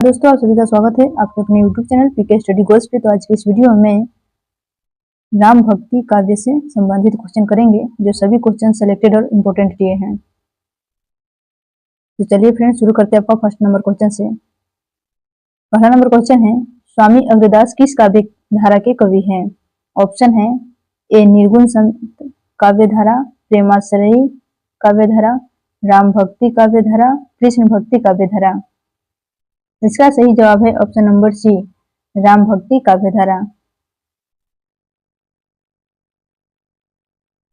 दोस्तों, आप सभी का स्वागत है आपके अपने YouTube channel PK study goals पे। तो आज की इस वीडियो में राम भक्ति काव्य से संबंधित क्वेश्चन करेंगे, जो सभी क्वेश्चन सेलेक्टेड और इम्पोर्टेंट दिए हैं। तो चलिए फ्रेंड्स, शुरू करते हैं आपका फर्स्ट नंबर क्वेश्चन से। पहला नंबर क्वेश्चन है, स्वामी अग्रदास किस काव्य धारा के कवि हैं? ऑप्शन है ए निर्गुण संत काव्य धारा, प्रेमाश्रयी काव्य धारा, राम भक्ति काव्य धारा, कृष्ण भक्ति काव्य धारा। इसका सही जवाब है ऑप्शन नंबर सी, राम भक्ति काव्य धारा।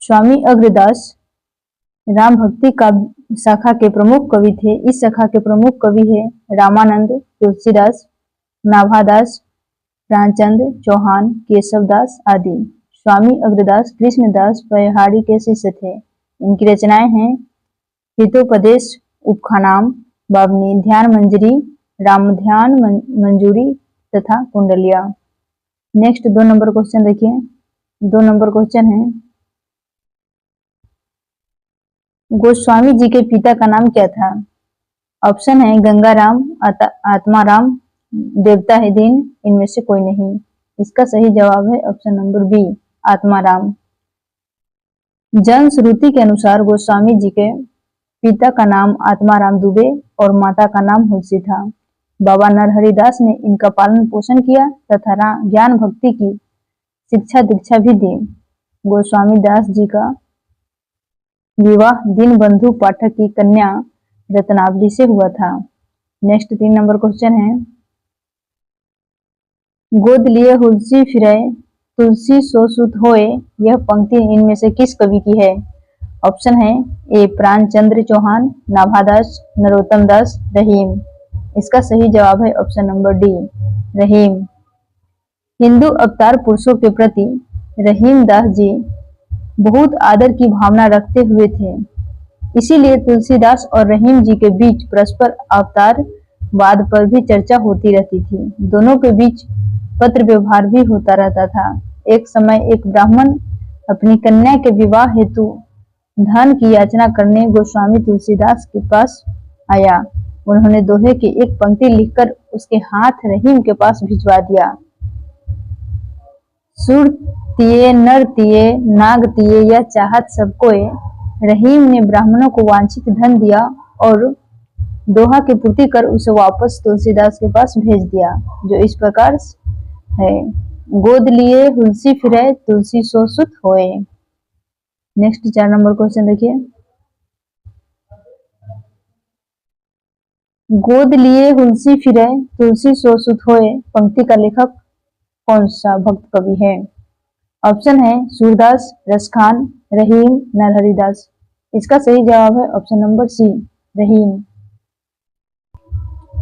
स्वामी अग्रदास राम भक्ति काव्य शाखा के प्रमुख कवि थे। इस शाखा के प्रमुख कवि है रामानंद, तुलसीदास, नाभादास, प्रेमचंद, चौहान, केशवदास आदि। स्वामी अग्रदास कृष्णदास पयहाड़ी के शिष्य थे। इनकी रचनाएं हैं हितोपदेश, उपखानाम, बावनी, ध्यान मंजरी, राम ध्यान मंजूरी तथा कुंडलिया। नेक्स्ट 2 नंबर क्वेश्चन देखिए। 2 नंबर क्वेश्चन है, गोस्वामी जी के पिता का नाम क्या था? ऑप्शन है गंगाराम, आत्माराम, देवता है दीन, इनमें से कोई नहीं। इसका सही जवाब है ऑप्शन नंबर बी, आत्माराम। जनश्रुति के अनुसार गोस्वामी जी के पिता का नाम आत्माराम दुबे और माता का नाम हुलसी था। बाबा नरहरिदास ने इनका पालन पोषण किया तथा ज्ञान भक्ति की शिक्षा दीक्षा भी दी। गोस्वामी दास जी का विवाह दीनबंधु पाठक की कन्या रत्नावली से हुआ था। नेक्स्ट 3 नंबर क्वेश्चन है, गोद लिए हुलसी फिरे तुलसी सो सुत होए, यह पंक्ति इनमें से किस कवि की है? ऑप्शन है ए प्राणचंद्र चौहान, नाभादास, नरोत्तम दास, रहीम। इसका सही जवाब है ऑप्शन नंबर डी, रहीम। हिंदू अवतार पुरुषों के प्रति रहीम दास जी बहुत आदर की भावना रखते हुए थे। इसीलिए तुलसीदास और रहीम जी के बीच परस्पर अवतार वाद पर भी चर्चा होती रहती थी। दोनों के बीच पत्र व्यवहार भी होता रहता था। एक समय एक ब्राह्मण अपनी कन्या के विवाह हेतु धन की याचना करने गोस्वामी तुलसीदास के पास आया। उन्होंने दोहे की एक पंक्ति लिखकर उसके हाथ रहीम के पास भिजवा दिया। सुर तिये नर तिये नाग तिये यह चाहत सब कोय। रहीम ने ब्राह्मणों को वांछित धन दिया और दोहा की पूर्ति कर उसे वापस तुलसीदास के पास भेज दिया, जो इस प्रकार है, गोद लिए हुलसी फिरे तुलसी सो सुत होए। नेक्स्ट 4 नंबर क्वेश्चन देखिए। गोद लिए हुलसी फिरे तुलसी सो सुत होए पंक्ति का लेखक कौन सा भक्त कवि है? ऑप्शन है सूरदास, रसखान, रहीम, नरहरिदास। इसका सही जवाब है ऑप्शन नंबर सी, रहीम।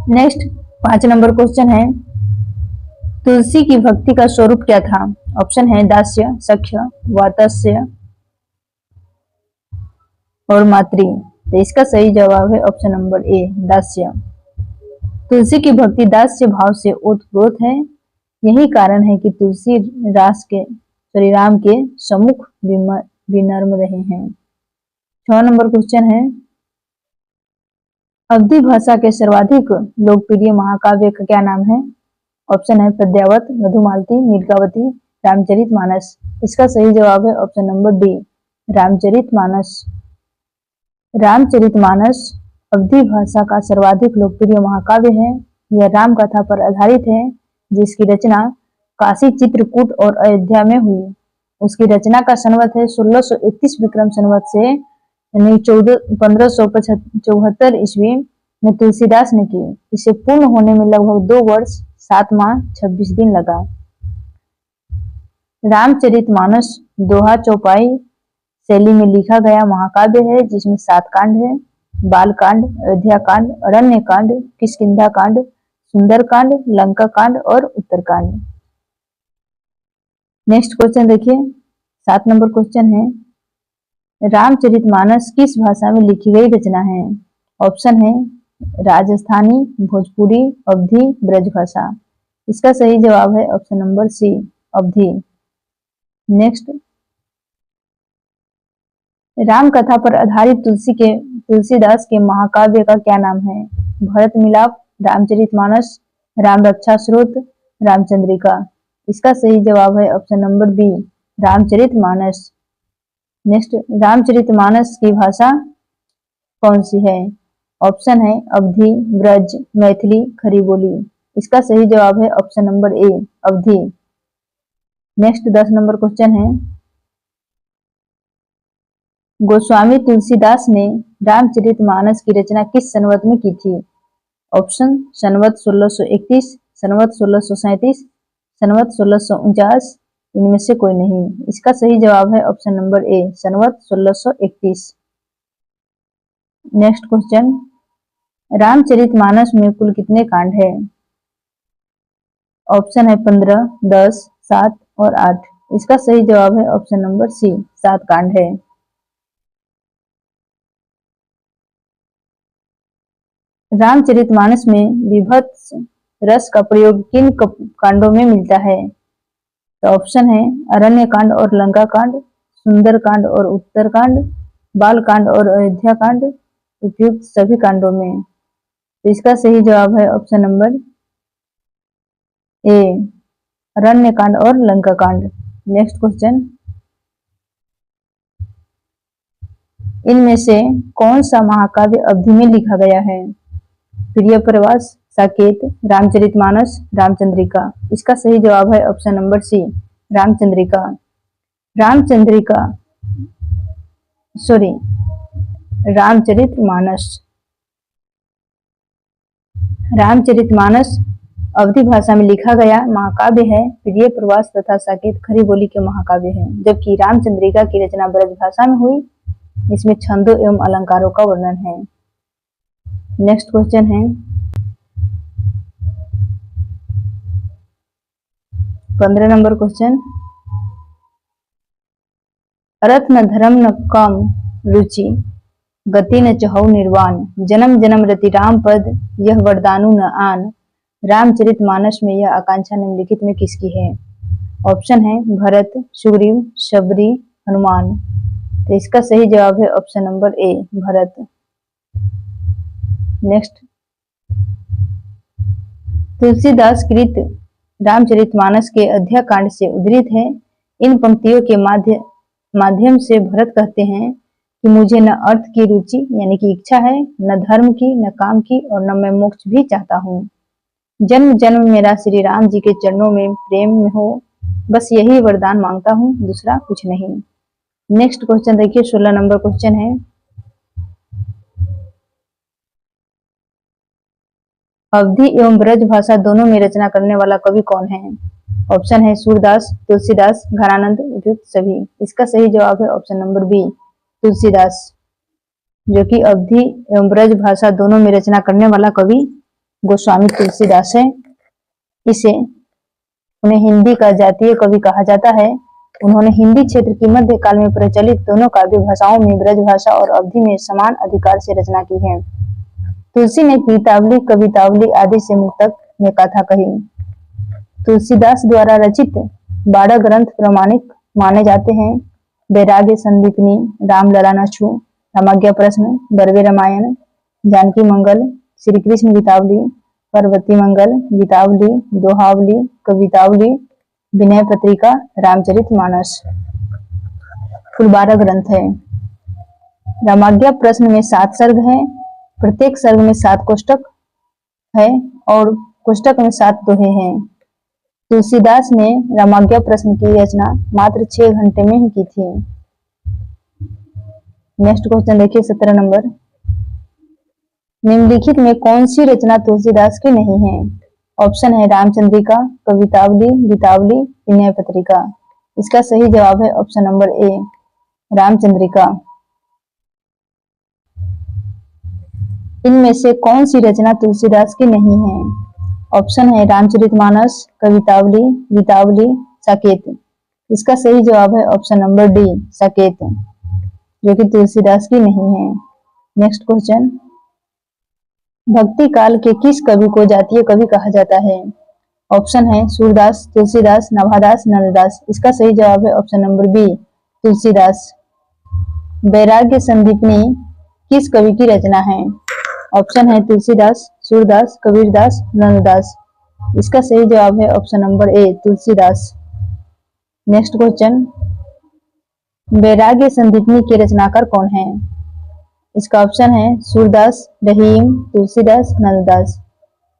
नेक्स्ट 5 नंबर क्वेश्चन है, तुलसी की भक्ति का स्वरूप क्या था? ऑप्शन है दास्य, सख्य, वात्सल्य और मातृ। तो इसका सही जवाब है ऑप्शन नंबर ए, दास्य। तुलसी की भक्ति दास्य भाव से ओतप्रोत है। यही कारण है कि तुलसी रास के श्री राम के सम्मुख विनम्र रहे हैं। 6 नंबर क्वेश्चन है, अवधी भाषा के सर्वाधिक लोकप्रिय महाकाव्य का क्या नाम है? ऑप्शन है पद्यावत, मधुमालती, मीलकावती, रामचरितमानस। इसका सही जवाब है option number D, Ramcharitmanas. Ramcharitmanas Awadhi भाषा का सर्वाधिक लोकप्रिय महाकाव्य है। यह राम कथा पर आधारित है, जिसकी रचना काशी, चित्रकूट और अयोध्या में हुई। उसकी रचना का संवत है 1631 विक्रम संवत से 1574 ईस्वी में तुलसीदास ने की। इसे पूर्ण होने में लगभग 2 वर्ष 7 माह 26 दिन लगा। रामचरितमानस दोहा चौपाई शैली में लिखा गया महाकाव्य है, जिसमें 7 कांड है, बाल कांड, अयोध्या कांड, अरण्य कांड, किष्किंधा कांड, सुंदर कांड, लंका कांड और उत्तर कांड। नेक्स्ट क्वेश्चन देखिए। 7 नंबर क्वेश्चन है, रामचरितमानस किस भाषा में लिखी गई रचना है? ऑप्शन है राजस्थानी, भोजपुरी, अवधी, ब्रजभाषा। इसका सही जवाब है ऑप्शन नंबर सी, अवधी। नेक्स्ट, राम कथा पर आधारित तुलसीदास के महाकाव्य का क्या नाम है? भरत मिलाप, रामचरितमानस, राम रक्षा स्रोत, रामचंद्रिका। इसका सही जवाब है option number B, Ramcharitmanas. Next, Ramcharitmanas की भाषा कौन सी है? ऑप्शन है अवधी, ब्रज, मैथिली, खड़ी बोली। इसका सही जवाब है ऑप्शन नंबर ए, अवधी। नेक्स्ट 10 नंबर क्वेश्चन है, गोस्वामी तुलसीदास ने रामचरितमानस की रचना किस संवत में की थी? ऑप्शन संवत 1631, संवत 1637, संवत 1649, इनमें से कोई नहीं। इसका सही जवाब है ऑप्शन नंबर ए, संवत 1631। नेक्स्ट क्वेश्चन, रामचरितमानस में कुल कितने कांड है? ऑप्शन है 15, 10, 7 और 8। इसका सही जवाब है ऑप्शन नंबर सी, 7 कांड है। रामचरितमानस में विभत्स रस का प्रयोग किन कांडों में मिलता है? तो ऑप्शन है अरण्य कांड और लंका कांड, सुंदर कांड और उत्तर कांड, बाल कांड और अयोध्या कांड, उपयुक्त सभी कांडों में। तो इसका सही जवाब है ऑप्शन नंबर ए, अरण्य कांड और लंका कांड। नेक्स्ट क्वेश्चन, इनमें से कौन सा महाकाव्य अवधि में लिखा गया है? प्रिय प्रवास, साकेत, रामचरितमानस, रामचंद्रिका। इसका सही जवाब है option number C, Ramchandrika. Ramchandrika sorry Ramcharitmanas. Ramcharitmanas Awadhi भाषा में लिखा गया महाकाव्य है। प्रिय प्रवास तथा साकेत खड़ी बोली के महाकाव्य है, जबकि रामचंद्रिका की रचना ब्रज भाषा में हुई। इसमें छंदों एवं अलंकारों का वर्णन है। नेक्स्ट क्वेश्चन है, 15 नंबर क्वेश्चन, अर्थ न धर्म न काम रुचि, गति न चहु निर्वाण, जन्म जन्म रति राम पद, यह वरदानु न आन। रामचरितमानस में यह आकांक्षा निम्नलिखित में किसकी है? ऑप्शन है भरत, सुग्रीव, शबरी, हनुमान। तो इसका सही जवाब है ऑप्शन नंबर ए, भरत। नेक्स्ट, तुलसीदास कृत रामचरितमानस के अयोध्या कांड से उद्धृत है। इन पंक्तियों के माध्यम से भरत कहते हैं कि मुझे न अर्थ की रुचि यानी कि इच्छा है, न धर्म की, न काम की, और न मैं मोक्ष भी चाहता हूँ। जन्म जन्म मेरा श्री राम जी के चरणों में प्रेम में हो, बस यही वरदान मांगता हूँ, दूसरा कुछ नहीं। नेक्स्ट क्वेश्चन देखिए, 16 नंबर क्वेश्चन है, अवधी एवं ब्रज भाषा दोनों में रचना करने वाला कवि कौन है? ऑप्शन है सूरदास, तुलसीदास, घनानंद, उपयुक्त सभी। इसका सही जवाब है ऑप्शन नंबर बी, तुलसीदास, जो कि अवधी एवं ब्रज भाषा दोनों में रचना करने वाला कवि गोस्वामी तुलसीदास है। इसे उन्हें हिंदी का जातीय कवि कहा जाता है। उन्होंने हिंदी क्षेत्र की मध्यकाल में प्रचलित दोनों काव्य भाषाओं में ब्रज भाषा और अवधी में समान अधिकार से रचना की है। तुलसी ने गीतावली, कवितावली आदि से मुक्तक में कथा कही। तुलसीदास द्वारा रचित 12 ग्रंथ प्रामाणिक माने जाते हैं। वैराग्य संदीपनी, रामलला नछु, रामाज्ञा प्रश्न, बरवे रामायण, जानकी मंगल, श्री कृष्ण गीतावली, पार्वती मंगल, गीतावली, दोहावली, कवितावली, विनय पत्रिका, रामचरितमानस। कुल 12 ग्रंथ है। रामाज्ञा प्रश्न में 7 सर्ग हैं। प्रत्येक सर्ग में 7 कोष्टक है और कोष्टक में 7 दोहे हैं। तुलसीदास ने रामाज्ञा प्रश्न की रचना मात्र 6 घंटे में ही की थी। नेक्स्ट क्वेश्चन देखिए, 17 नंबर, निम्नलिखित में कौन सी रचना तुलसीदास की नहीं है? ऑप्शन है रामचंद्रिका, कवितावली, गीतावली, विनय पत्रिका। इसका सही जवाब है ऑप्शन नंबर ए, रामचंद्रिका। इनमें से कौन सी रचना तुलसीदास की नहीं है? ऑप्शन है रामचरितमानस, कवितावली, गीतावली, साकेत। इसका सही जवाब है ऑप्शन नंबर डी, साकेत, जो कि तुलसीदास की नहीं है। नेक्स्ट क्वेश्चन, भक्ति काल के किस कवि को जातीय कवि कहा जाता है? ऑप्शन है सूरदास, तुलसीदास, नभादास, नंददास। इसका सही जवाब है ऑप्शन नंबर बी, तुलसीदास। वैराग्य संदीपनी किस कवि की रचना है? ऑप्शन है तुलसीदास, सूरदास, कबीरदास, नंददास। इसका सही जवाब है ऑप्शन नंबर ए, तुलसीदास। नेक्स्ट क्वेश्चन, वैराग्य संदीपनी के रचनाकार कौन है? इसका ऑप्शन है सूरदास, रहीम, तुलसीदास, नंददास।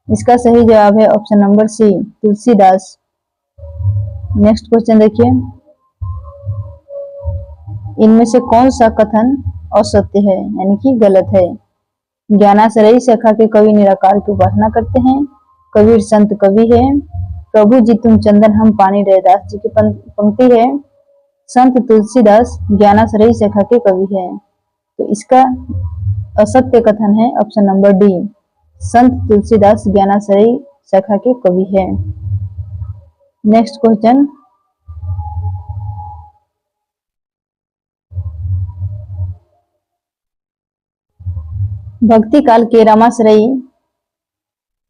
इसका सही जवाब है option number C, Tulsidas. Next question देखिए, इनमें से कौन सा कथन असत्य है यानी कि गलत है? ज्ञानाश्रयी शाखा के कवि निराकार की उपासना करते हैं, कबीर संत कवि है, प्रभु जी तुम चंदन हम पानी, रैदास जी की पंक्ति है, संत तुलसीदास ज्ञानाश्रयी शाखा के कवि है। तो इसका असत्य कथन है ऑप्शन नंबर डी, संत तुलसीदास ज्ञानाश्रयी शाखा के कवि है। नेक्स्ट क्वेश्चन, भक्ति काल के रामाश्रयी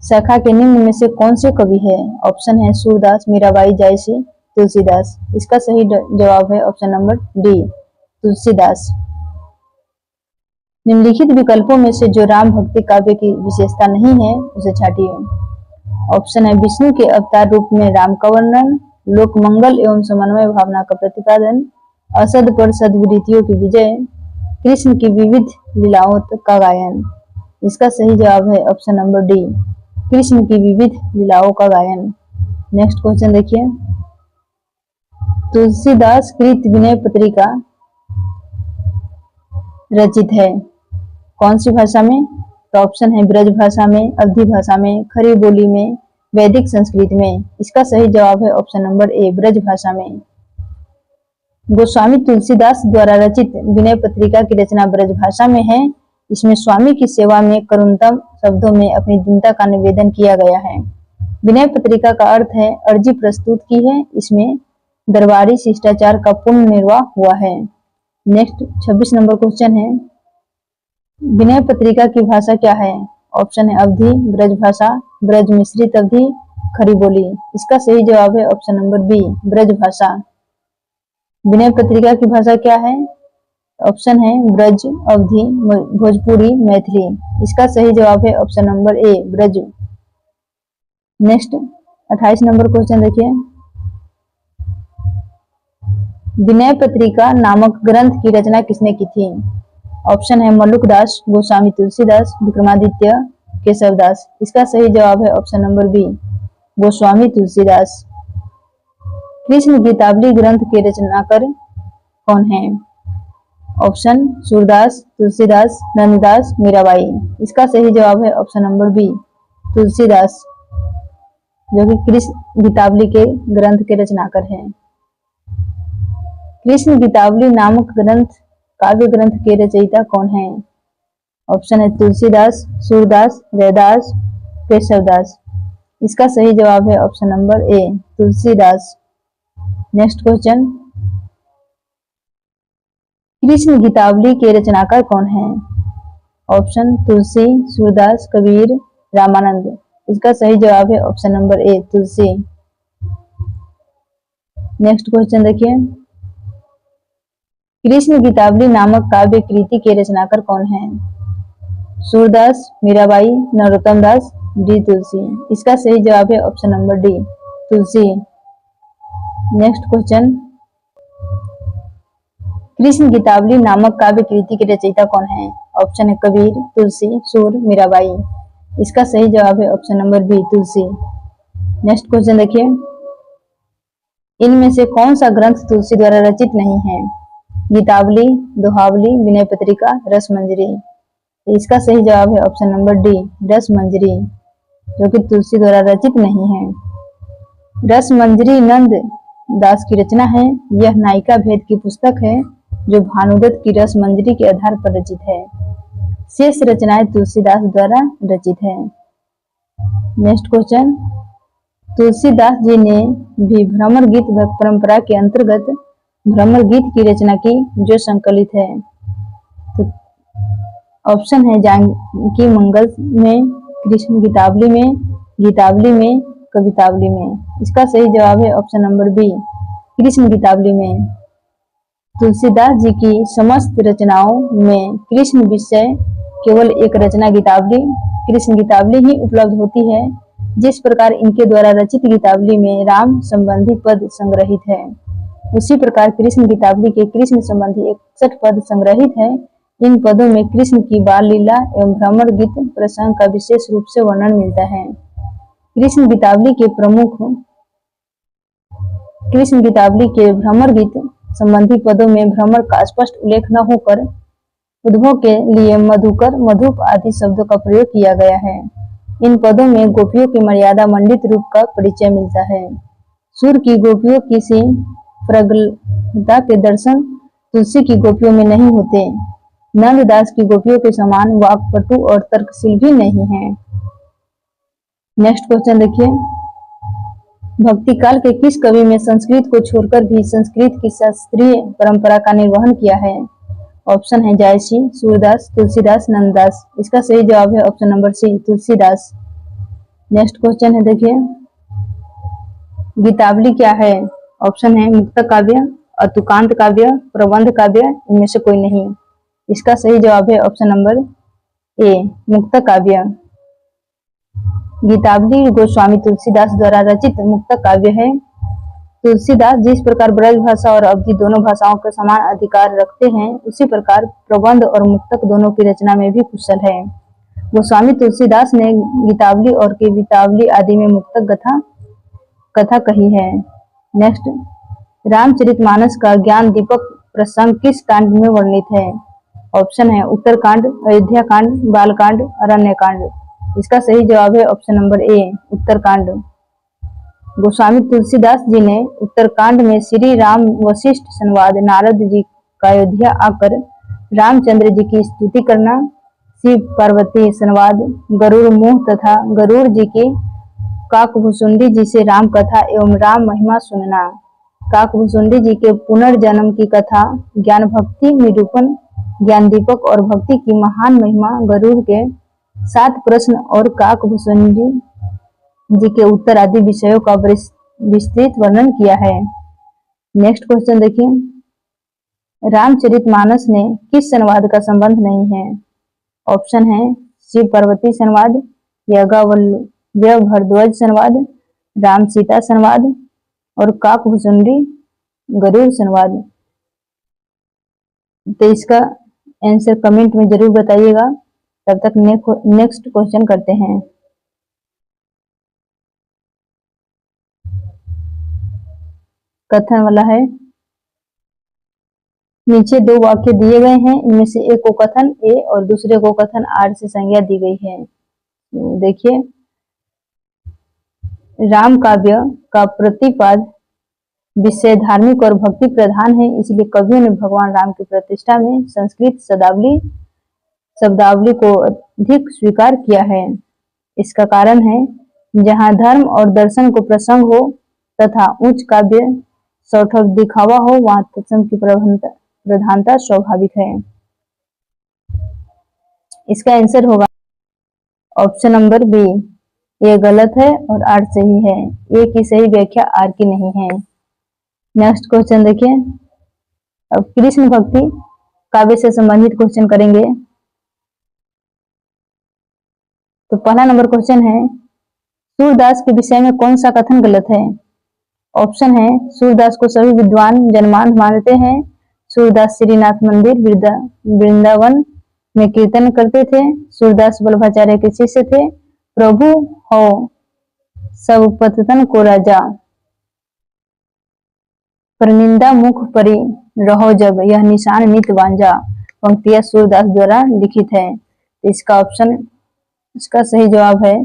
शाखा के निम्न में से कौन से कवि है? ऑप्शन है सूरदास, मीराबाई, जायसी, तुलसीदास। इसका सही जवाब है ऑप्शन नंबर डी, तुलसीदास। निम्नलिखित विकल्पों में से जो राम भक्ति काव्य की विशेषता नहीं है उसे छांटिए। ऑप्शन है विष्णु के अवतार रूप में राम का वर्णन, लोक मंगल एवं समन्वय भावना का प्रतिपादन, असद पर सद्विरीतियों की विजय, कृष्ण की विविध लीलाओं का गायन। इसका सही जवाब है ऑप्शन नंबर डी, कृष्ण की विविध लीलाओं का गायन। नेक्स्ट क्वेश्चन देखिए, तुलसीदास कृत विनय पत्रिका रचित है कौन सी भाषा में? तो ऑप्शन है ब्रज भाषा में, अवधी भाषा में, खरी बोली में, वैदिक संस्कृत में। इसका सही जवाब है ऑप्शन नंबर ए, ब्रज भाषा में। गोस्वामी तुलसीदास द्वारा रचित विनय पत्रिका की रचना ब्रज भाषा में है। इसमें स्वामी की सेवा में करुणतम शब्दों में अपनी दीनता का निवेदन किया गया है। विनय पत्रिका का अर्थ है अर्जी प्रस्तुत की है। इसमें दरबारी शिष्टाचार का पूर्ण निर्वाह हुआ है। नेक्स्ट 26 नंबर क्वेश्चन है, विनय पत्रिका की भाषा क्या है? ऑप्शन है अवधी, ब्रज भाषा, ब्रज मिश्रित अवधी, खरी बोली। इसका सही जवाब है ऑप्शन नंबर बी, ब्रज भाषा। विनय पत्रिका की भाषा क्या है? ऑप्शन है ब्रज, अवधी, भोजपुरी, मैथिली। इसका सही जवाब है ऑप्शन नंबर ए, ब्रज। नेक्स्ट 28 नंबर क्वेश्चन देखिए, विनय पत्रिका नामक ग्रंथ की रचना किसने की थी? ऑप्शन है मल्लुकदास, गोस्वामी तुलसीदास, विक्रमादित्य, केशवदास। इसका सही जवाब है option number B, Goswami Tulsidas. Krishna Geetavali ग्रंथ के रचनाकार कौन है? ऑप्शन सूरदास, तुलसीदास, नंददास, मीराबाई। इसका सही जवाब है ऑप्शन नंबर बी, तुलसीदास, जो कि कृष्ण गीतावली के ग्रंथ के रचनाकार हैं। कृष्ण गीतावली नामक ग्रंथ काव्य ग्रंथ के रचयिता कौन है? ऑप्शन है तुलसीदास, सूरदास, रैदास, केशवदास। इसका सही जवाब है ऑप्शन नंबर ए, तुलसीदास। नेक्स्ट क्वेश्चन, कृष्ण गीतावली के रचनाकार कौन है? ऑप्शन तुलसी, सूरदास, कबीर, रामानंद। इसका सही जवाब है ऑप्शन नंबर ए, तुलसी। नेक्स्ट क्वेश्चन देखिए, कृष्ण गीतावली नामक काव्य कृति के रचनाकार कौन है? सूरदास, मीराबाई, नरोत्तम दास, डी तुलसी। इसका सही जवाब है ऑप्शन नंबर डी, तुलसी। नेक्स्ट क्वेश्चन, कृष्ण गीतावली नामक काव्य कृति के रचयिता कौन है? ऑप्शन है कबीर, तुलसी, सूर, मीराबाई। इसका सही जवाब है ऑप्शन नंबर बी, तुलसी। नेक्स्ट क्वेश्चन देखिए, इनमें से कौन सा ग्रंथ तुलसी द्वारा रचित नहीं है? गीतावली, दोहावली, विनय पत्रिका, रस मंजरी। इसका सही जवाब है ऑप्शन नंबर डी, रस मंजरी, जो कि तुलसी द्वारा रचित नहीं है। रस मंजरी नंद दास की रचना है। यह नायिका भेद की पुस्तक है जो भानुदत्त की रस मंजरी के आधार पर रचित है। शेष रचनाएं तुलसीदास द्वारा रचित है। नेक्स्ट क्वेश्चन, तुलसीदास जी ने भी भ्रमर गीत परंपरा के अंतर्गत भ्रमर गीत की रचना की जो संकलित है। तो ऑप्शन है जानकी मंगल में, कृष्ण गीतावली में, कवितावली में। इसका सही जवाब है option number B, Krishna Geetavali में। तुलसीदास जी की समस्त रचनाओं में कृष्ण विषय केवल एक रचना गीतावली कृष्ण गीतावली ही उपलब्ध होती है। जिस प्रकार इनके द्वारा रचित गीतावली में राम संबंधी पद संग्रहित है, उसी प्रकार कृष्ण गीतावली के कृष्ण संबंधी 61 पद संग्रहित है। इन पदों में कृष्ण की बाल लीला एवं भ्रमर गीत प्रसंग का विशेष रूप से वर्णन मिलता है। कृष्ण गीतावली के भ्रमर गीत संबंधी पदों में भ्रमर का स्पष्ट उल्लेख न होकर उद्भव के लिए मधुकर, मधुप आदि शब्दों का प्रयोग किया गया है। इन पदों में गोपियों की मर्यादा मंडित रूप का परिचय मिलता है। सूर की गोपियों की सी प्रगल्भता के दर्शन तुलसी की गोपियों में नहीं होते। नंददास की गोपियों के समान वाक्पटु और तर्कशील भी नहीं है। नेक्स्ट क्वेश्चन देखिए, भक्ति काल के किस कवि में संस्कृत को छोड़कर भी संस्कृत की शास्त्रीय परंपरा का निर्वहन किया है? ऑप्शन है जायसी, सूरदास, तुलसीदास, नंददास। इसका सही जवाब है option number C, Tulsidas. Next question है देखिए, गीतावली क्या है? ऑप्शन है मुक्तक काव्य, अतुकांत काव्य, प्रबंध काव्य, इनमें से कोई नहीं। इसका सही जवाब है ऑप्शन नंबर ए, मुक्तक काव्य। गीतावली गोस्वामी तुलसीदास द्वारा रचित मुक्तक काव्य है। तुलसीदास जिस प्रकार ब्रज भाषा और अवधी दोनों भाषाओं के समान अधिकार रखते हैं, उसी प्रकार प्रबंध और मुक्तक दोनों की रचना में भी कुशल है। गोस्वामी तुलसीदास ने गीतावली और कवितावली आदि में मुक्तक कथा कही है। नेक्स्ट, रामचरितमानस का ज्ञान दीपक प्रसंग किस कांड में वर्णित है? ऑप्शन है उत्तरकांड, अयोध्या कांड, बालकांड, अरण्यकांड। इसका सही जवाब है option number A, Uttarkand. Goswami Tulsidas ji ने उत्तरकांड में श्री राम वशिष्ठ संवाद, नारद जी का अयोध्या आकर रामचंद्र जी की स्तुति करना, शिव पार्वती संवाद, गरुड़ मुंह तथा गरुड़ जी की काकभुसुंडी जी से राम कथा एवं राम महिमा सुनना, काकभुसुंडी जी के पुनर्जन्म की कथा, ज्ञान भक्ति निरूपण, ज्ञान दीपक और भक्ति की महान महिमा, गरुड़ के 7 प्रश्न और काकभुसुंडी जी के उत्तर आदि विषयों का विस्तृत वर्णन किया है। नेक्स्ट क्वेश्चन देखिए, रामचरितमानस ने किस संवाद का संबंध नहीं है? ऑप्शन है शिव पार्वती संवाद, याज्ञवल्क्य भरद्वाज संवाद, राम सीता संवाद और काकभुसुंडी गरुड़ संवाद। तो इसका आंसर कमेंट में जरूर बताइएगा। तब तक नेक्स्ट क्वेश्चन करते हैं। कथन वाला है, नीचे 2 वाक्य दिए गए हैं, इनमें से एक को कथन ए और दूसरे को कथन आर से संज्ञा दी गई है। तो देखिए, राम काव्य का प्रतिपाद विषय धार्मिक और भक्ति प्रधान है, इसलिए कवियों ने भगवान राम की प्रतिष्ठा में संस्कृत शब्दावली को अधिक स्वीकार किया है। इसका कारण है, जहाँ धर्म और दर्शन को प्रसंग हो तथा उच्च काव्य सौष्ठव दिखावा हो, वहाँ तत्सम की प्रधानता स्वाभाविक है। इसका आंसर होगा ऑप्शन नंबर बी, ये गलत है और आर सही है। ए की सही व्याख्या आर की नहीं है। नेक्स्ट क्वेश्चन देखिए, अब कृष्ण भक्ति काव्य से संबंधित क्वेश्चन करेंगे। तो पहला नंबर क्वेश्चन है, सूरदास के विषय में कौन सा कथन गलत है? ऑप्शन है सूरदास को सभी विद्वान जन्मांध मानते हैं, सूरदास श्रीनाथ मंदिर वृंदावन में कीर्तन करते थे, सूरदास वल्लभाचार्य के शिष्य थे, प्रभु हो सब पतन को राजा, परनिंदा मुख परी रहो जग, यह निशान नित वांझा। पंक्तियां सूरदास द्वारा लिखित है। इसका सही जवाब है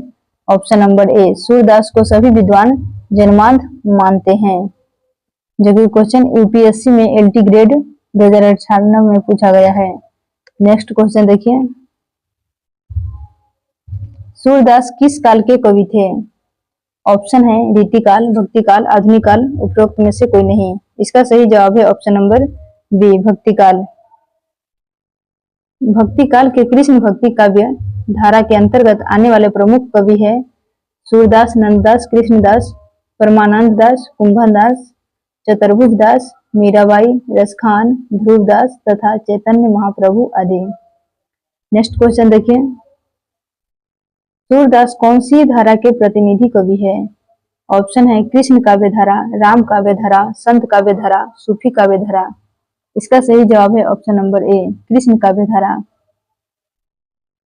ऑप्शन नंबर ए, सूरदास को सभी विद्वान जन्मांध मानते हैं। जो कि क्वेश्चन यूपीएससी में एलटी ग्रेड 2018 में पूछा गया है। नेक्स्ट क्वेश्चन देखिए, सूरदास किस काल के कवि थे? ऑप्शन है रीतिकाल, भक्तिकाल, आधुनिक काल, उपरोक्त में से कोई नहीं। इसका सही जवाब है ऑप्शन नंबर बी, भक्तिकाल। भक्तिकाल के कृष्ण भक्ति काव्य धारा के अंतर्गत आने वाले प्रमुख कवि है सूरदास, नंददास, कृष्णदास, परमानंद दास, कुंभन दास, चतुर्भुज दास, मीराबाई, रसखान, ध्रुवदास तथा चैतन्य महाप्रभु आदि। नेक्स्ट क्वेश्चन देखिए, सूरदास कौन सी धारा के प्रतिनिधि कवि है? ऑप्शन है कृष्ण काव्य धारा, राम काव्य धारा, संत काव्य धारा, सूफी काव्य धारा। इसका सही जवाब है ऑप्शन नंबर ए, कृष्ण काव्य धारा।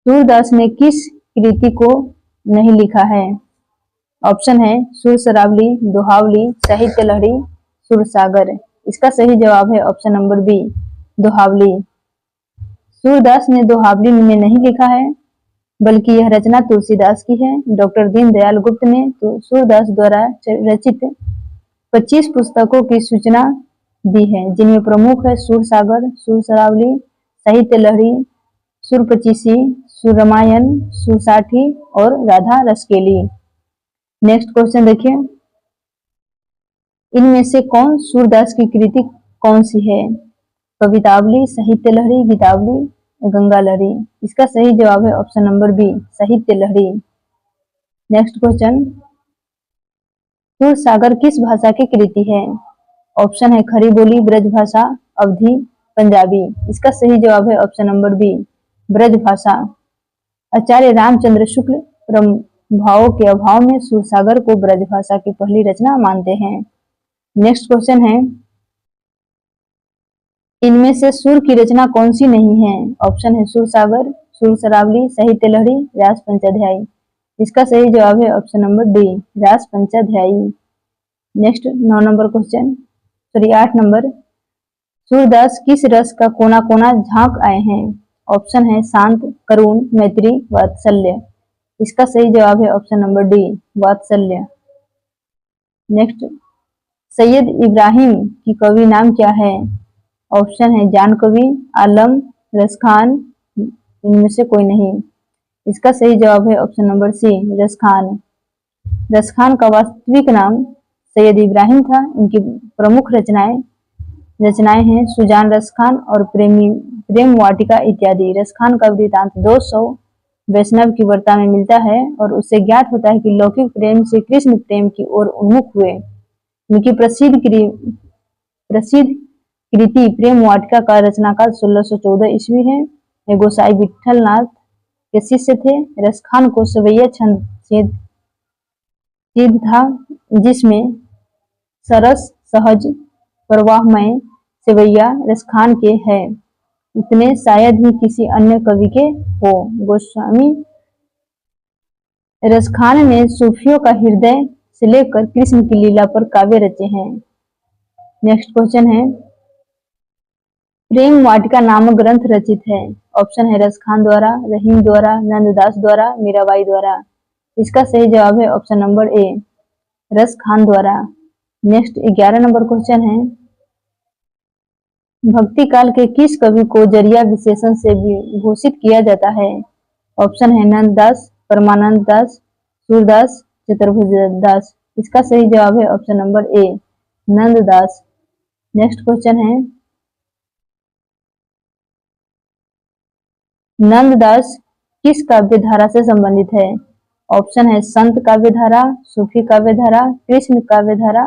सूरदास ने किस कृति को नहीं लिखा है? ऑप्शन है सुर सरावली, दोहावली, साहित्य लहरी, सुरसागर। इसका सही जवाब है option number B, Dohavali. Surdas ने दोहावली में नहीं लिखा है, बल्कि यह रचना तुलसीदास की है। डॉक्टर दीनदयाल गुप्त ने तो सूरदास द्वारा रचित 25 पुस्तकों की सूचना दी है, जिनमें प्रमुख है सुरसागर, सुर सरावली, साहित्य लहरी, सुर पचीसी, सुर रामायण, सुरसाठी और राधा रसकेली। नेक्स्ट क्वेश्चन देखिए, इनमें से कौन सूरदास की कृति कौन सी है? कवितावली, साहित्य लहरी, गीतावली, गंगा लहरी। इसका सही जवाब है ऑप्शन नंबर बी, साहित्य लहरी। नेक्स्ट क्वेश्चन, सुरसागर किस भाषा की कृति है? ऑप्शन है खड़ी बोली, ब्रज भाषा, अवधी, पंजाबी। इसका सही जवाब है ऑप्शन नंबर बी, ब्रज भाषा। आचार्य रामचंद्र शुक्ल प्रभावों के अभाव में सुरसागर को ब्रज भाषा की पहली रचना मानते हैं। नेक्स्ट क्वेश्चन है, इनमें से सुर की रचना कौन सी नहीं है? ऑप्शन है सुरसागर, सुर सरावली, साहित्य लहरी, रास पंचाध्यायी। इसका सही जवाब है option number D, Ras Panchadhyayi. Next 9 number question, sorry 8 number, Surdas किस रस का कोना कोना झांक आए हैं? ऑप्शन है शांत, करुण, मैत्री, वात्सल्य। इसका सही जवाब है ऑप्शन नंबर डी, वात्सल्य। नेक्स्ट, सैयद इब्राहिम की कवि नाम क्या है? ऑप्शन है जान कवि, आलम, रसखान, इनमें से कोई नहीं। इसका सही जवाब है option number C, Raskhan. Raskhan का वास्तविक नाम सैयद इब्राहिम था। इनकी प्रमुख रचनाएं हैं सुजान रसखान और प्रेम वाटिका इत्यादि। रसखान का वृतांत 200 वैष्णव की वार्ता में मिलता है और उससे ज्ञात होता है कि लौकिक प्रेम से कृष्ण प्रेम की ओर उन्मुख हुए। इनकी प्रसिद्ध कृति प्रेम वाटिका का रचनाकाल 1614 ईस्वी है। ये गोसाई विठलनाथ के शिष्य थे। रसखान को सवैया छंद सिद्ध था, जिसमें सरस, सहज, प्रवाहमय सवैया रसखान के है, इतने शायद ही किसी अन्य कवि के हो। गोस्वामी रसखान ने सूफियों का हृदय से लेकर कृष्ण की लीला पर काव्य रचे हैं। नेक्स्ट क्वेश्चन है, प्रेम वाटिका नामक ग्रंथ रचित है। ऑप्शन है रसखान द्वारा, रहीम द्वारा, नंददास द्वारा, मीराबाई द्वारा। इसका सही जवाब है ऑप्शन नंबर ए, रसखान द्वारा। नेक्स्ट 11 नंबर क्वेश्चन है, भक्ति काल के किस कवि को जरिया विशेषण से घोषित किया जाता है? ऑप्शन है नंददास, परमानंद दास, सूरदास, चतुर्भुज दास। इसका सही जवाब है ऑप्शन नंबर ए, नंददास। नेक्स्ट क्वेश्चन है, नंददास किस काव्य धारा से संबंधित है? ऑप्शन है संत काव्य धारा, सूफी काव्य धारा, कृष्ण काव्य धारा,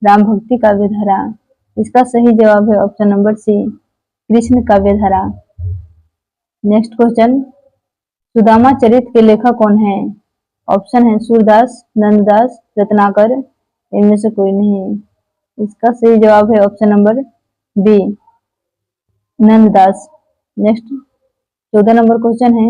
राम भक्ति काव्य धारा। इसका सही जवाब है ऑप्शन नंबर सी, कृष्ण काव्य धारा। नेक्स्ट क्वेश्चन, सुदामा चरित के लेखक कौन है? ऑप्शन है सूरदास, नंददास, रत्नाकर, इनमें से कोई नहीं। इसका सही जवाब है option number B, Nanddas. Next 14 number question है,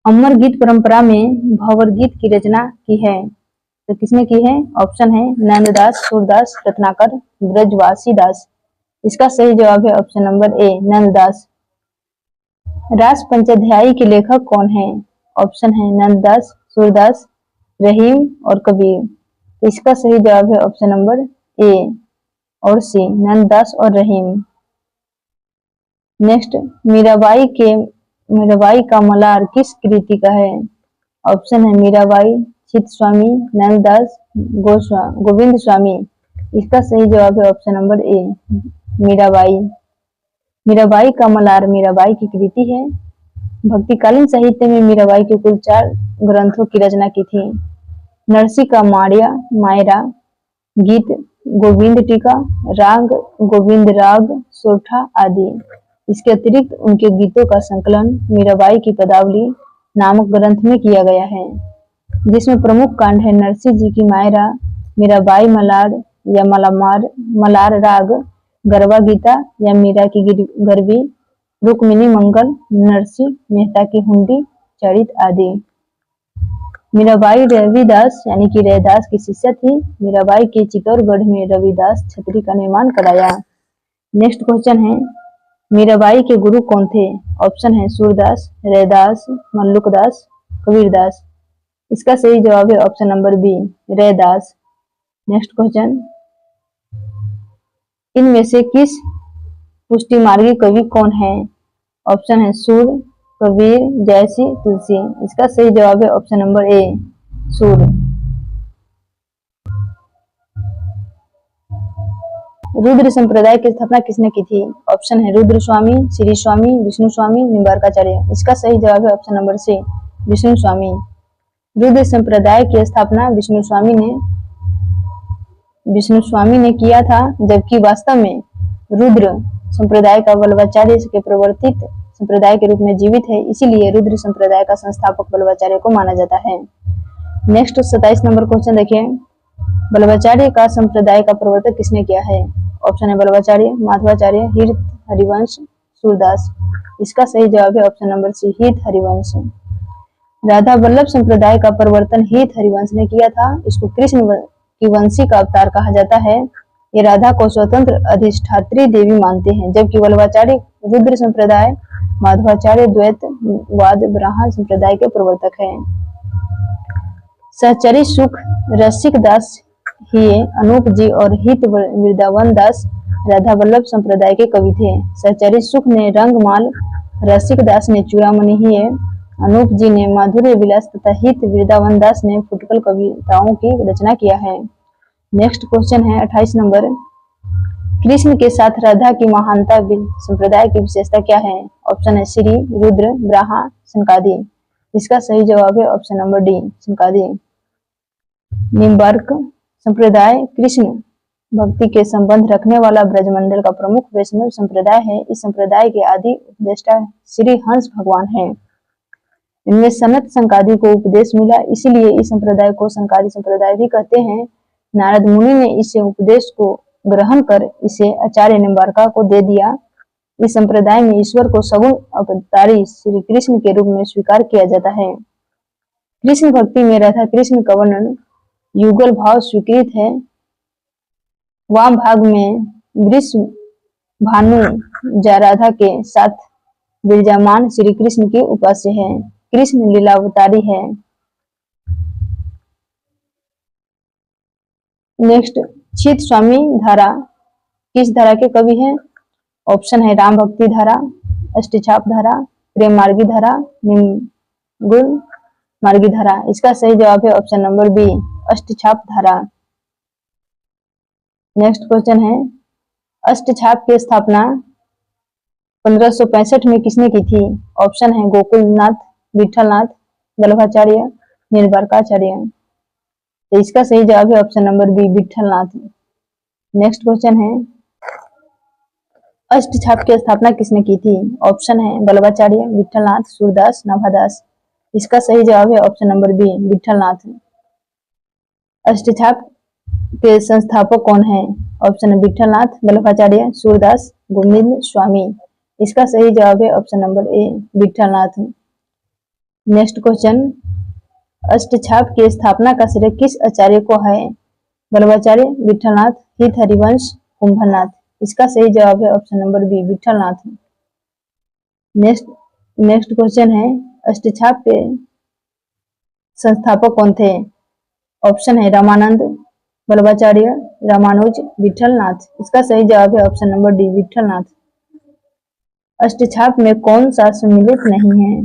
अमर गीत परंपरा में भंवर गीत की रचना की है, तो किसने की है? ऑप्शन है नंददास, सूरदास, रत्नाकर, ब्रजवासी दास। इसका सही जवाब है ऑप्शन नंबर ए, नंददास। रास पंचाध्यायी के लेखक कौन है? ऑप्शन है नंददास, सूरदास, रहीम और कबीर। इसका सही जवाब है ऑप्शन नंबर ए और सी, नंददास और रहीम। नेक्स्ट, मीराबाई का मलार किस कृति का है? ऑप्शन है मीराबाई, चित स्वामी, नंददास, गोविंद स्वामी। इसका सही जवाब है ऑप्शन नंबर ए, मीराबाई। मीराबाई का मलार मीराबाई की कृति है। भक्तिकालीन साहित्य में मीराबाई के कुल 4 ग्रंथों की रचना की थी। नरसी का माया, गीत, गोविंद टीका, राग गोविंद राग, सोठा आदि। इसके अतिरिक्त उनके गीतों का संकलन मीराबाई की पदावली नामक ग्रंथ में किया गया है, जिसमें प्रमुख कांड है नरसिंह जी की मायरा, मीराबाई मलार या मलार राग, गरबा गीता या मीरा की गरबी, रुक्मिणी मंगल, नरसिंह मेहता की हुंडी, चरित आदि। मीराबाई रविदास यानी कि रैदास की शिष्या थी। मीराबाई के चित्तौड़गढ़ में रविदास छतरी का निर्माण कराया। नेक्स्ट क्वेश्चन है, मीराबाई के गुरु कौन थे? ऑप्शन है सूरदास, रैदास, मल्लुकदास, कबीरदास। इसका सही जवाब है option number B, Raidas. Next question, इनमें से किस पुष्टिमार्गी कवि कौन है? ऑप्शन है सूर, कबीर, जयसी, तुलसी। इसका सही जवाब है ऑप्शन नंबर ए, सूर। रुद्र संप्रदाय की स्थापना किसने की थी? ऑप्शन है रुद्र स्वामी, श्री स्वामी, विष्णु स्वामी, निम्बार्काचार्य। इसका सही जवाब है ऑप्शन नंबर सी, विष्णु स्वामी। रुद्र संप्रदाय की स्थापना विष्णु स्वामी ने किया था, जबकि वास्तव में रुद्र संप्रदाय का वल्लभाचार्य के प्रवर्तित संप्रदाय के रूप में जीवित है, इसीलिए रुद्र संप्रदाय का संस्थापक वल्लभाचार्य को माना जाता है। नेक्स्ट 27 नंबर क्वेश्चन देखिए, वल्लभाचार्य का संप्रदाय का प्रवर्तक किसने किया है? ऑप्शन है वल्लभाचार्य, माधवाचार्य, हीर हरिवंश, सूरदास। इसका सही जवाब है ऑप्शन नंबर सी, हीत हरिवंश। राधा वल्लभ संप्रदाय का प्रवर्तन हीत हरिवंश ने किया था। इसको कृष्ण की वंशी का अवतार कहा जाता है। ये राधा को स्वतंत्र अधिष्ठात्री देवी मानते हैं, जबकि वल्लभाचार्य रुद्र संप्रदाय, माधवाचार्य द्वैतवाद ब्राह्मण संप्रदाय के प्रवर्तक हैं। सहचरी सुख रसिक दास ही अनूप जी और हित वृंदावन दास राधा वल्लभ संप्रदाय के कवि थे। सहचरी सुख ने रंगमाल, रसिक दास ने चूड़ामणि ही, अनूप जी ने माधुर्य विलास तथा हित वृंदावन दास ने फुटकल कविताओं की रचना किया है। नेक्स्ट क्वेश्चन है 28 नंबर, कृष्ण के साथ राधा की महानता संप्रदाय की विशेषता क्या है? ऑप्शन है श्री, रुद्र, ब्राह्मण, सनकादि। इसका सही जवाब है ऑप्शन नंबर डी, सनकादि। निम्बार्क संप्रदाय कृष्ण भक्ति के संबंध रखने वाला ब्रजमंडल का प्रमुख वैष्णव संप्रदाय है। इस संप्रदाय के आदि उपदेष्टा श्री हंस भगवान हैं। इनमें सनत संकादि को उपदेश मिला, इसीलिए इस संप्रदाय को संकादि संप्रदाय भी कहते हैं। नारद मुनि ने इस उपदेश को ग्रहण कर इसे आचार्य निम्बार्का को दे दिया। इस संप्रदाय में ईश्वर को सगुण अवतारी श्री कृष्ण के रूप में स्वीकार किया जाता है। कृष्ण भक्ति में राधा कृष्ण का वर्णन युगल भाव स्वीकृत है। वाम भाग में वृष भानु जा राधा के साथ विराजमान श्री कृष्ण के उपास्य है। कृष्ण लीलावतारी है। नेक्स्ट, चित स्वामी धारा किस धारा के कवि हैं? ऑप्शन है राम भक्ति धारा, अष्टछाप धारा, प्रेम मार्गी धारा, निर्गुण मार्गी धारा। इसका सही जवाब है ऑप्शन नंबर बी, अष्टछाप धारा। नेक्स्ट क्वेश्चन है, अष्टछाप की स्थापना 1565 में किसने की थी? ऑप्शन है गोकुलनाथ, विठलनाथ, वल्लभाचार्य, निम्बार्काचार्य। तो इसका सही जवाब है option number B, Vitthalnath. Next question है, अष्टछाप की स्थापना किसने की थी? ऑप्शन है वल्लभाचार्य, विठलनाथ, सूरदास, नाभादास। इसका सही जवाब है ऑप्शन नंबर बी, विठलनाथ। अष्टछाप के संस्थापक कौन है? ऑप्शन है विठलनाथ, वल्लभाचार्य, सूरदास, गोविंद स्वामी। इसका सही जवाब है option number A, Vitthalnath. Next question, Ashtachhap की स्थापना का श्रेय किस आचार्य को है? वल्लभाचार्य, विठलनाथ, हित हरिवंश, कुंभनाथ। इसका सही जवाब है option number B, Vitthalnath. Next question है, अष्टछाप के संस्थापक कौन थे? ऑप्शन है रामानंद, वल्लभाचार्य, रामानुज, विठलनाथ। इसका सही जवाब है ऑप्शन नंबर डी, विठलनाथ। अष्टछाप में कौन सा सम्मिलित नहीं है?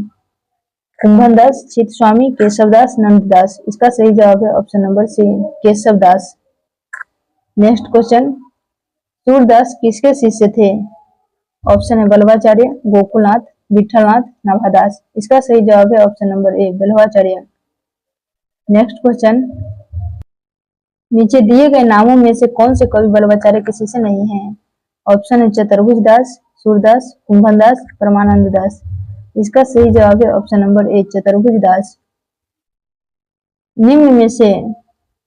कुंभनदास, चित स्वामी, केशवदास, नंददास। इसका सही जवाब है option number C, Keshavdas. Next question, Surdas किसके शिष्य थे? ऑप्शन है वल्लभाचार्य, गोकुलनाथ, विठलनाथ, नाभादास। इसका सही जवाब है ऑप्शन नंबर ए, वल्लभाचार्य। नेक्स्ट क्वेश्चन, नीचे दिए गए नामों में से कौन से कवि बल्लभाचार्य के शिष्य नहीं है? ऑप्शन है चतुर्भुज दास, सूरदास, कुंभन दास, परमानंद दास। इसका सही जवाब है ऑप्शन नंबर ए, चतुर्भुज दास। निम्न में से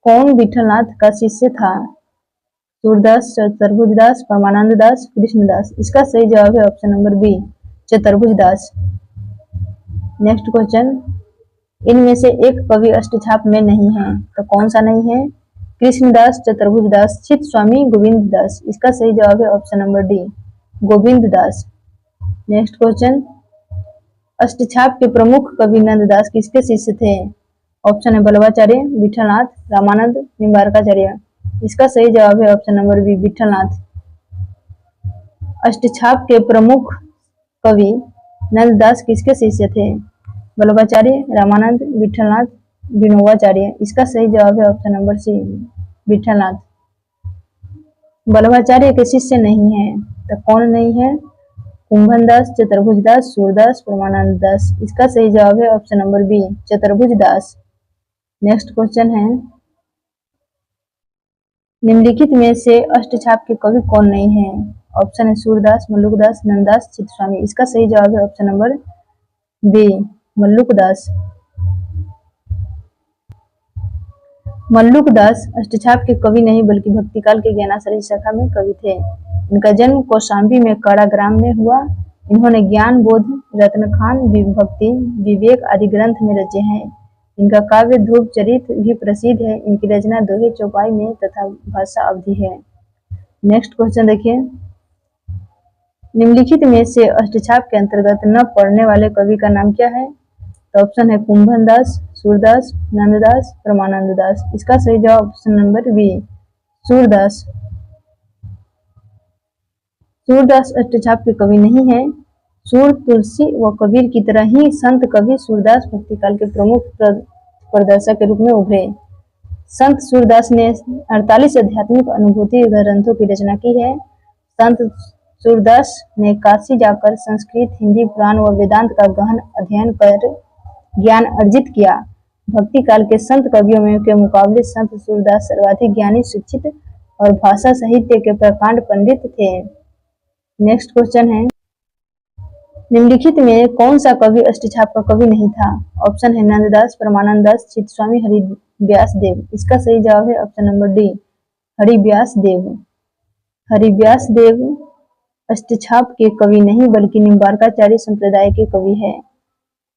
कौन विठलनाथ का शिष्य था? सूरदास, चतुर्भुज दास, परमानंद दास, कृष्णदास। इसका सही जवाब है ऑप्शन नंबर बी, चतुर्भुज दास। नेक्स्ट क्वेश्चन, इनमें से एक कवि अष्टछाप में नहीं है, तो कौन सा नहीं है? कृष्णदास, चतुर्भुज दास, चित स्वामी, गोविंद दास। इसका सही जवाब है option number D, Govind Das. Next question, अष्टछाप के प्रमुख कवि नंददास किसके शिष्य थे? ऑप्शन है बल्लभाचार्य, विठलनाथ, रामानंद, निम्बार्काचार्य। इसका सही जवाब है ऑप्शन नंबर बी, विठलनाथ। अष्टछाप के प्रमुख कवि नंददास किसके शिष्य थे? बल्लभाचार्य, रामानंद, विठलनाथ, विनोबाचार्य। इसका सही जवाब है option number C, Vitthalnath. Vallabhacharya के शिष्य नहीं है, तो कौन नहीं है? कुंभन दास, चतुर्भुज दास, सूरदास, परमानंद दास। इसका सही जवाब है ऑप्शन नंबर बी, चतुर्भुज दास। नेक्स्ट क्वेश्चन है, निम्नलिखित में से अष्टछाप के कवि कौन नहीं है? ऑप्शन है सूरदास, मल्लुकदास, नंददास, चित्तस्वामी। इसका सही जवाब है option number B, Malukdas. Malukdas अष्टछाप के कवि नहीं बल्कि भक्तिकाल के ज्ञानाश्रय शाखा में कवि थे। इनका जन्म कौशाम्बी में काराग्राम में हुआ। इन्होंने ज्ञान, बोध, रत्नखान, भक्ति, विवेक आदि ग्रंथ में रचे हैं। इनका काव्य ध्रुव चरित भी प्रसिद्ध है। इनकी रचना दोहे चौपाई में तथा भाषा अवधि है। नेक्स्ट क्वेश्चन देखिए, निम्नलिखित में से अष्टछाप के अंतर्गत न पढ़ने वाले कवि का नाम क्या है? तो ऑप्शन है कुंभन दास, सूरदास, नंददास, परमानंद दास। इसका सही जवाब option number B, Surdas. Surdas Ashtachhap के कवि नहीं है। सूर, तुलसी व कबीर की तरह ही संत कवि सूरदास भक्तिकाल के प्रमुख प्रदर्शक के रूप में उभरे। संत सूरदास ने 48 आध्यात्मिक अनुभूति ग्रंथों की रचना की है। संत सूरदास ने काशी जाकर संस्कृत, हिंदी, पुराण व वेदांत का गहन अध्ययन कर ज्ञान अर्जित किया। भक्ति काल के संत कवियों में के मुकाबले संत सूरदास सर्वाधिक ज्ञानी, शिक्षित और भाषा साहित्य के प्रकांड पंडित थे। नेक्स्ट क्वेश्चन है, निम्नलिखित में कौन सा कवि अष्टछाप का कवि नहीं था? ऑप्शन है नंददास, परमानंद दास, चित्तस्वामी, हरिव्यास देव। इसका सही जवाब है ऑप्शन नंबर डी, हरिव्यास देव। हरिव्यास देव अष्टछाप के कवि नहीं बल्कि निम्बार्काचार्य संप्रदाय के कवि है।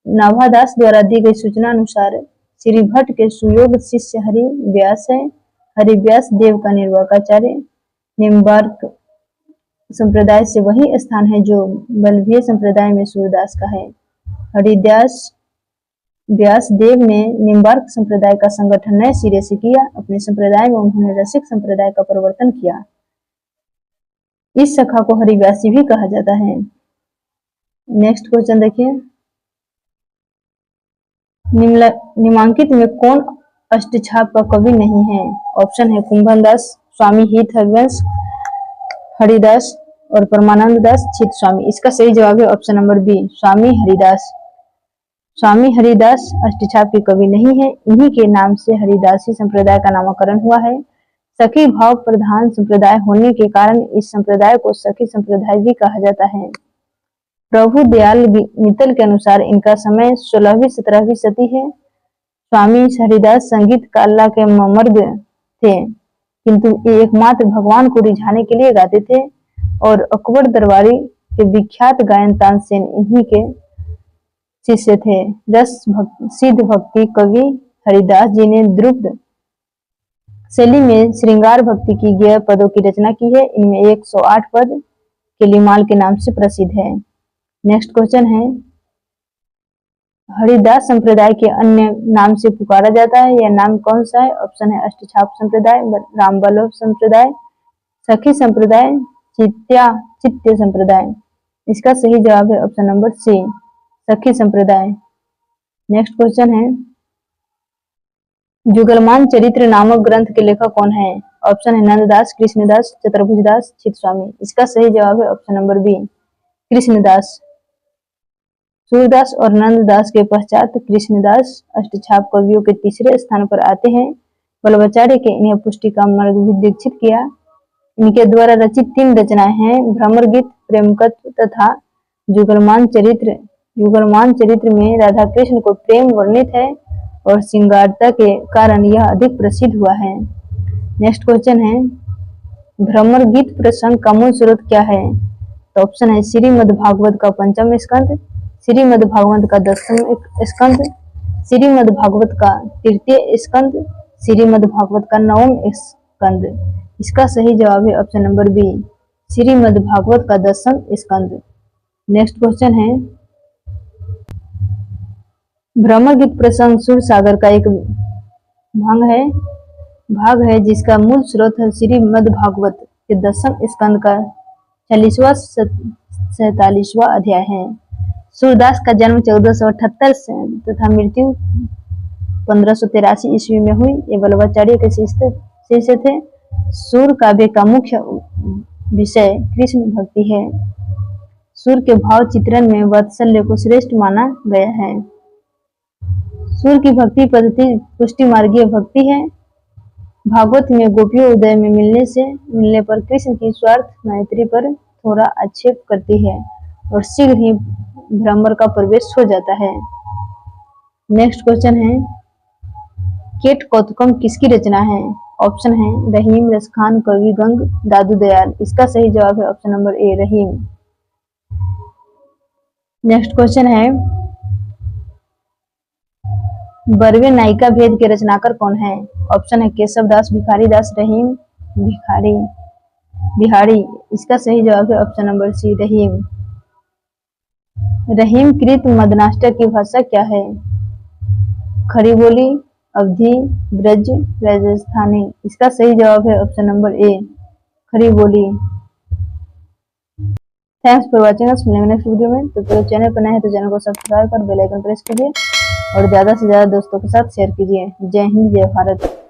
नाभादास द्वारा दी गई सूचना अनुसार श्री भट्ट के सुयोग शिष्य हरिव्यास है। हरिव्यास देव का निर्वाकाचार्य निम्बार्क संप्रदाय से वही स्थान है जो बल्लभीय संप्रदाय में सूरदास का है। हरिदास व्यास देव ने निम्बार्क संप्रदाय का संगठन नए सिरे से किया। अपने संप्रदाय में उन्होंने रसिक संप्रदाय का प्रवर्तन किया। इस शाखा को हरिव्यासी भी कहा जाता है। नेक्स्ट क्वेश्चन देखिए, निम्नांकित में कौन अष्टछाप का कवि नहीं है? ऑप्शन है कुंभन दास, स्वामी हित हरिवंश, हरिदास और परमानंद दास, चित स्वामी। इसका सही जवाब है ऑप्शन नंबर बी, स्वामी हरिदास। स्वामी हरिदास अष्टछाप के कवि नहीं है। इन्हीं के नाम से हरिदासी संप्रदाय का नामकरण हुआ है। सखी भाव प्रधान संप्रदाय होने के कारण इस संप्रदाय को सखी संप्रदाय भी कहा जाता है। प्रभु दयाल मित्तल के अनुसार इनका समय 16वीं 17वीं सदी है। स्वामी हरिदास संगीत कला के मर्द थे, किंतु ये एकमात्र भगवान को रिझाने के लिए गाते थे और अकबर दरबारी के विख्यात गायन तानसेन इन्हीं के शिष्य थे। सिद्ध भक्ति कवि हरिदास जी ने द्रुपद शैली में श्रृंगार भक्ति की 11 पदों की रचना की है। इनमें 108 पद केलीमाल के नाम से प्रसिद्ध है। नेक्स्ट क्वेश्चन है, हरिदास संप्रदाय के अन्य नाम से पुकारा जाता है, यह नाम कौन सा है? ऑप्शन है अष्टछाप संप्रदाय, रामवल्लभ संप्रदाय, सखी संप्रदाय, चित्य संप्रदाय। इसका सही जवाब है ऑप्शन नंबर सी, सखी संप्रदाय। नेक्स्ट क्वेश्चन है, जुगलमान चरित्र नामक ग्रंथ के लेखक कौन है? ऑप्शन है नंददास, कृष्णदास, चतुर्भुजदास, चित्तस्वामी। इसका सही जवाब है option number B, Krishnadas. Surdas और नंददास के पश्चात कृष्णदास अष्टछाप कवियों के तीसरे स्थान पर आते हैं। वल्लभाचार्य के इन्हें पुष्टिका मार्ग भी दीक्षित किया। इनके द्वारा रचित 3 रचनाएं हैं, भ्रमर गीत, प्रेमकत्व तथा युगलमान चरित्र। युगलमान चरित्र में राधा कृष्ण को प्रेम वर्णित है और श्रृंगारता के कारण यह अधिक प्रसिद्ध हुआ है। नेक्स्ट क्वेश्चन है, भ्रमर गीत प्रसंग का मूल स्रोत क्या है? तो ऑप्शन है श्रीमद् भागवत का 5वां स्कंद, श्रीमद् भागवत का 10वां स्कंद, श्रीमद् भागवत का 3य स्कंद, श्रीमद् भागवत का 9वां स्कंद। इसका सही जवाब है option number B, Shrimad Bhagavat का 10वां स्कंद। नेक्स्ट क्वेश्चन है, भ्रमर गीत प्रसंग सुर सागर का एक भाग है जिसका मूल स्रोत है श्रीमद् भागवत के 10वें स्कंद का 40वां 47वां अध्याय है। सूरदास का जन्म 1478 से तथा मृत्यु 1583 ईस्वी में हुई। ये वल्लभाचार्य के शिष्य थे। सूर काव्य का मुख्य विषय कृष्ण भक्ति है। सूर के भाव चित्रण में वात्सल्य को श्रेष्ठ माना गया है। सूर की भक्ति पद्धति पुष्टि मार्गीय भक्ति है। भागवत में गोपियों उदय में मिलने पर कृष्ण की स्वार्थ मैत्री पर थोड़ा आक्षेप करती है और शीघ्र ही भ्रमर का प्रवेश हो जाता है। नेक्स्ट क्वेश्चन है, केट कौतुकम किसकी रचना है? ऑप्शन है रहीम, रसखान, कवि गंग, दादू दयाल। इसका सही जवाब है ऑप्शन नंबर ए, रहीम। नेक्स्ट क्वेश्चन है, बरवे नायिका भेद के रचनाकार कौन है? ऑप्शन है केशव दास, भिखारी दास, रहीम, बिहारी। इसका सही जवाब है ऑप्शन नंबर सी, रहीम। रहीम कृत मदनाष्टक की भाषा क्या है? खड़ी बोली, अवधी, ब्रज, राजस्थानी। इसका सही जवाब है ऑप्शन नंबर ए, खड़ी बोली। Thanks for watching us. मिलेंगे नेक्स्ट वीडियो में। तो चैनल पर नए हैं तो चैनल को सब्सक्राइब कर बेल आइकन प्रेस कीजिए और ज्यादा से ज्यादा दोस्तों के साथ शेयर कीजिए। जय हिंद, जय भारत।